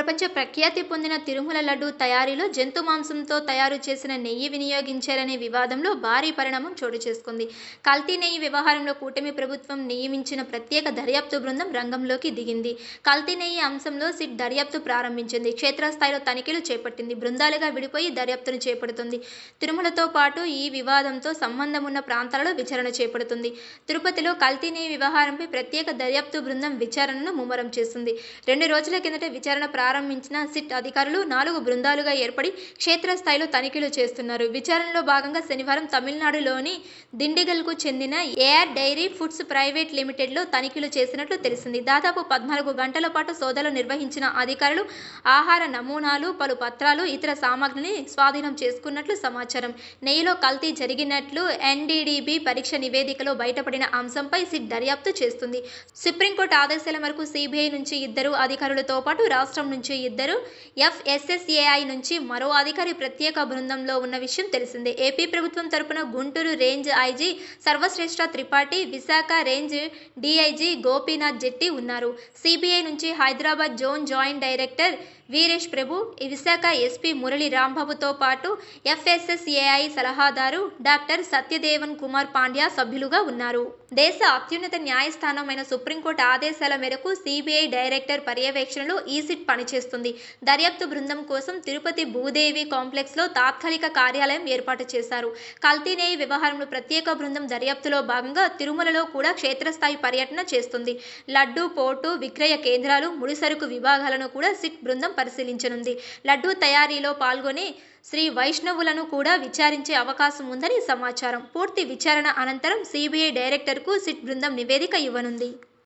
ప్రపంచ ప్రఖ్యాతి పొందిన తిరుమల లడ్డూ తయారీలో జంతు మాంసంతో తయారు చేసిన నెయ్యి వినియోగించారనే వివాదంలో భారీ పరిణామం చోటు చేసుకుంది. కల్తీ నెయ్యి వ్యవహారంలో కూటమి ప్రభుత్వం నియమించిన ప్రత్యేక దర్యాప్తు బృందం రంగంలోకి దిగింది. కల్తీ నెయ్యి అంశంలో సిట్ దర్యాప్తు ప్రారంభించింది. క్షేత్రస్థాయిలో తనిఖీలు చేపట్టింది. బృందాలుగా విడిపోయి దర్యాప్తును చేపడుతుంది. తిరుమలతో పాటు ఈ వివాదంతో సంబంధం ఉన్న ప్రాంతాలలో విచారణ చేపడుతుంది. తిరుపతిలో కల్తీ నెయ్యి వ్యవహారంపై ప్రత్యేక దర్యాప్తు బృందం విచారణను ముమ్మరం చేస్తుంది. 2 రోజుల కిందట విచారణ ప్రారంభించిన సిట్ అధికారులు 4 బృందాలుగా ఏర్పడి క్షేత్రస్థాయిలో తనిఖీలు చేస్తున్నారు. విచారణలో భాగంగా శనివారం తమిళనాడులోని దిండిగల్కు చెందిన ఏఆర్ డైరీ ఫుడ్స్ ప్రైవేట్ లిమిటెడ్లో తనిఖీలు చేసినట్లు తెలిసింది. దాదాపు 14 గంటల పాటు సోదాలు నిర్వహించిన అధికారులు ఆహార నమూనాలు, పలు పత్రాలు, ఇతర సామగ్రిని స్వాధీనం చేసుకున్నట్లు సమాచారం. నెయ్యిలో కల్తీ జరిగినట్లు ఎన్డీడీబీ పరీక్ష నివేదికలో బయటపడిన అంశంపై సిట్ దర్యాప్తు చేస్తుంది. సుప్రీంకోర్టు ఆదేశాల మేరకు సీబీఐ నుంచి 2 అధికారులతో పాటు రాష్ట్రం నుంచి 2, ఎఫ్ఎస్ఎస్ఏఐ నుంచి మరో అధికారి ప్రత్యేక బృందంలో ఉన్న విషయం తెలిసిందే. ఏపీ ప్రభుత్వం తరపున Guntur range IG Sarvashreshtha Tripathi, Visakha range DIG Gopinath Jetti ఉన్నారు. సీబీఐ నుంచి Hyderabad zone joint director Veeresh Prabhu, Visakha SP Murali రాంబాబుతో పాటు ఎఫ్ఎస్ఎస్ఏఐ సలహాదారు డాక్టర్ సత్యదేవన్ కుమార్ పాండ్యా సభ్యులుగా ఉన్నారు. దేశ అత్యున్నత న్యాయస్థానమైన సుప్రీంకోర్టు ఆదేశాల మేరకు సీబీఐ డైరెక్టర్ పర్యవేక్షణలో ఈ సిట్ పనిచేస్తుంది. దర్యాప్తు బృందం కోసం తిరుపతి భూదేవి కాంప్లెక్స్లో తాత్కాలిక కార్యాలయం ఏర్పాటు చేశారు. కల్తీ నెయ్యి వ్యవహారంలో ప్రత్యేక బృందం దర్యాప్తులో భాగంగా తిరుమలలో కూడా క్షేత్రస్థాయి పర్యటన చేస్తుంది. లడ్డూ పోర్టు, విక్రయ కేంద్రాలు, ముడిసరుకు విభాగాలను కూడా సిట్ బృందం పరిశీలించనుంది. లడ్డూ తయారీలో పాల్గొనే శ్రీ వైష్ణవులను కూడా విచారించే అవకాశం ఉందని సమాచారం. పూర్తి విచారణ అనంతరం సీబీఐ డైరెక్టర్కు సిట్ బృందం నివేదిక ఇవ్వనుంది.